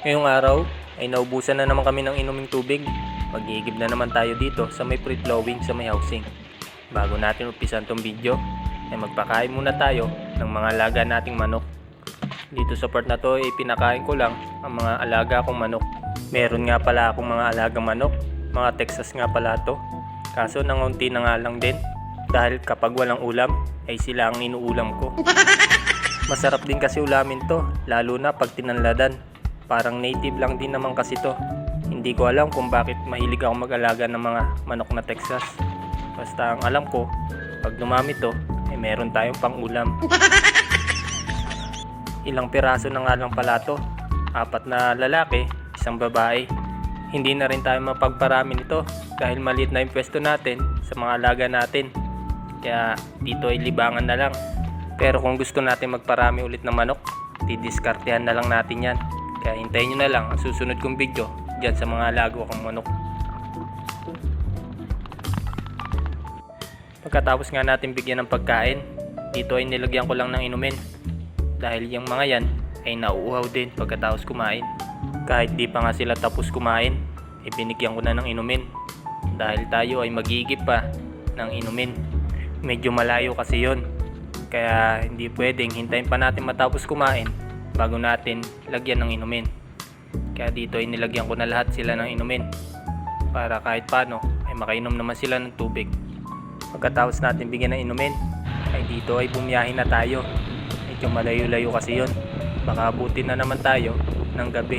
Ngayong araw ay naubusan na naman kami ng inuming tubig. Mag-iigib na naman tayo dito sa may free flowing sa may housing. Bago natin umpisan tong video, ay magpakain muna tayo ng mga alaga nating manok. Dito sa part na to ay pinakain ko lang ang mga alaga kong manok. Meron nga pala akong mga alagang manok, mga Texas nga pala to. Kaso nangunti na nga lang din dahil kapag walang ulam ay sila ang inuulam ko. Masarap din kasi ulamin to, lalo na pag tinanladan. Parang native lang din naman kasi to. Hindi ko alam kung bakit mahilig ako mag-alaga ng mga manok na Texas. Basta ang alam ko, pag dumami to, ay meron tayong pang ulam. Ilang piraso na nga lang pala to. 4 na lalaki, 1 babae. Hindi na rin tayo mapagparami nito dahil maliit na yung pwesto natin sa mga alaga natin. Kaya dito ay libangan na lang. Pero kung gusto natin magparami ulit ng manok, didiskartehan na lang natin yan. Kaya hintayin nyo na lang ang susunod kong video dyan sa mga alago kong manok. Pagkatapos nga natin bigyan ng pagkain, dito ay nilagyan ko lang ng inumin. Dahil yung mga yan ay nauuhaw din pagkatapos kumain. Kahit di pa nga sila tapos kumain, ay binigyan ko na ng inumin. Dahil tayo ay magigip pa ng inumin. Medyo malayo kasi yon. Kaya hindi pwedeng hintayin pa natin matapos kumain bago natin lagyan ng inumin. Kaya dito ay nilagyan ko na lahat sila ng inumin para kahit paano ay makainom naman sila ng tubig. Pagkatapos natin bigyan ng inumin ay dito ay bumiyahin na tayo. Medyo malayo-layo kasi yon. Baka abutin na naman tayo ng gabi.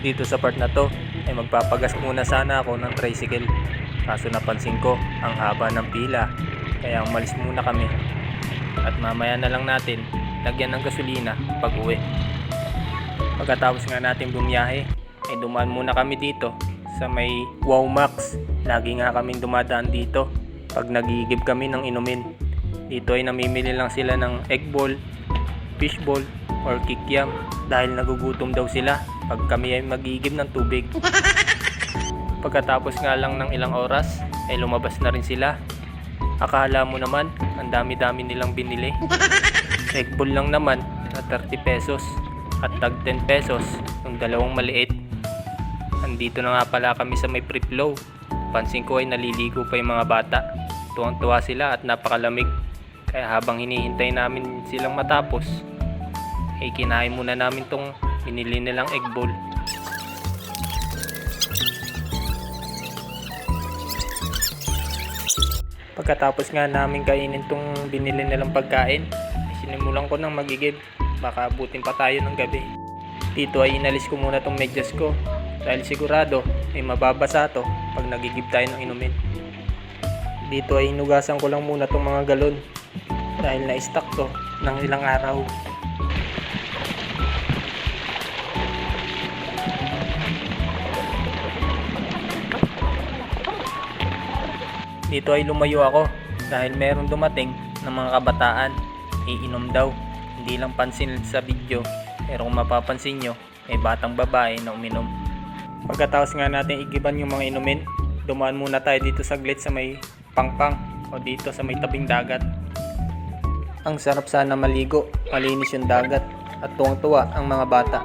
Dito sa part na to ay magpapagas muna sana ako ng tricycle. Kaso napansin ko ang haba ng pila, kaya umalis muna kami. At mamaya na lang natin lagyan ng gasolina pag uwi. Pagkatapos nga natin bumiyahe ay dumaan muna kami dito sa may Wow Max. Lagi nga kaming dumadaan dito pag nagigib kami ng inumin. Dito ay namimili lang sila ng egg ball, fish ball or kikiam dahil nagugutom daw sila pag kami ay magigib ng tubig. Pagkatapos nga lang ng ilang oras ay lumabas na rin sila. Akala mo naman ang dami-dami nilang binili. Egg ball lang naman na 30 pesos at tag 10 pesos yung dalawang maliit. Andito na nga pala kami sa may free flow. Pansin ko ay naliligo pa yung mga bata. Tuwang-tuwa sila at napakalamig. Kaya habang hinihintay namin silang matapos, ay kinain muna namin tong binili nilang egg ball. Pagkatapos nga namin kainin tong binili nilang pagkain, sinimulan ko ng magigib. Baka abutin pa tayo ng gabi. Dito ay inalis ko muna tong medyas ko dahil sigurado ay mababasa to pag nagigib tayo ng inumin. Dito ay hinugasan ko lang muna tong mga galon dahil na-stock to ng ilang araw. Dito ay lumayo ako dahil meron dumating ng mga kabataan. Iinom daw. Hindi lang pansin sa video, pero kung mapapansin nyo, may batang babae na uminom. Pagkatapos nga natin igiban yung mga inumin, dumaan muna tayo dito saglit sa may pangpang o dito sa may tabing dagat. Ang sarap sana maligo, malinis yung dagat at tuwang-tuwa ang mga bata.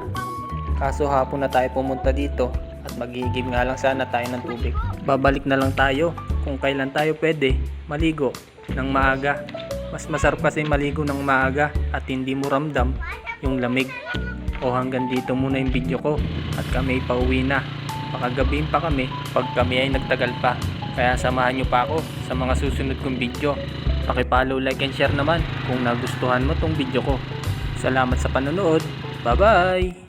Kaso hapon na tayo pumunta dito at magigib nga lang sana tayo ng tubig. Babalik na lang tayo kung kailan tayo pwede maligo ng maaga. Mas masarap kasi maligo ng maaga at hindi mo ramdam yung lamig. O hanggang dito muna yung video ko at kami pauwi na. Pakagabihin pa kami pag kami ay nagtagal pa. Kaya samahan nyo pa ako sa mga susunod kong video. Paki-follow, like and share naman kung nagustuhan mo tong video ko. Salamat sa panonood. Bye bye!